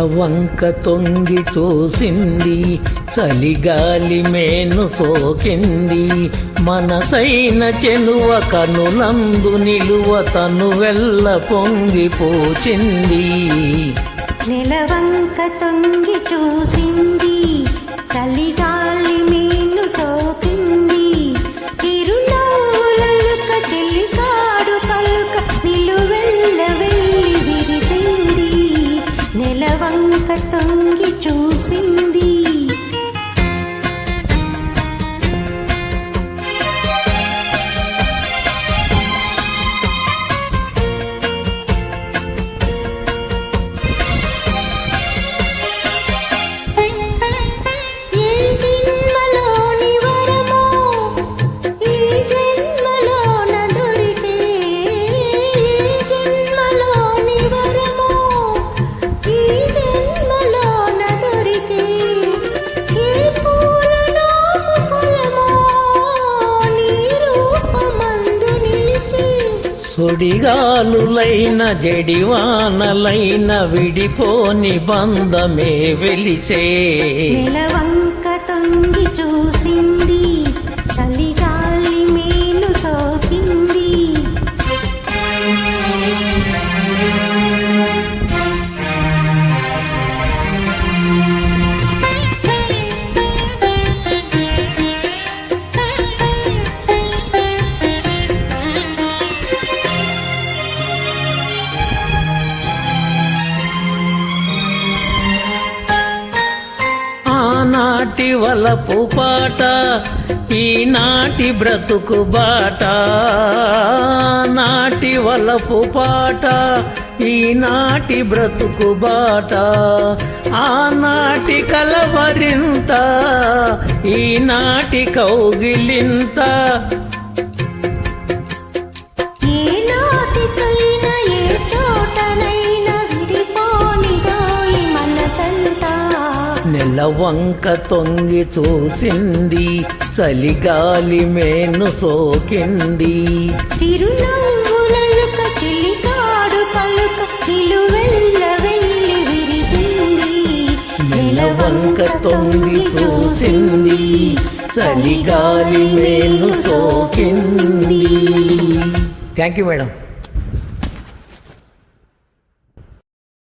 నెలవంక తొంగి చూసింది, చలిగాలి మేను సోకింది, మనసైన చెనువ కనులందు నిలువ తను వెల్ల పొంగిపోచింది. నెలవంక తొంగి చూసింది, చలిగాలి మేను సోకింది, చిరునవ్వులలుక చెలికాడు పలుక నిలువెల్ల వెళ్ళి విరిసింది. నెలవంక తొంగి చూసింది. సుడిగాలులైన జడివానలైన విడిపోని బంధమే వెలిసే. నెలవంక తొంగి చూసింది, చలిగాలి మేలు సోకింది. ఆనాటి వలపు పాట ఈనాటి బ్రతుకు బాట, నాటి వలపు పాట ఈనాటి బ్రతుకు బాట, ఆనాటి కలవరింత ఈనాటి కౌగిలింత. నెలవంక తొంగి చూసింది, చలిగాలి మేను సోకింది, చిరునవ్వులలుక చెలికాడు పలుక నిలువెల్ల వెళ్ళి విరిసింది. నెలవంక తొంగి చూసింది, చలిగాలి మేను సోకింది. Thank you madam.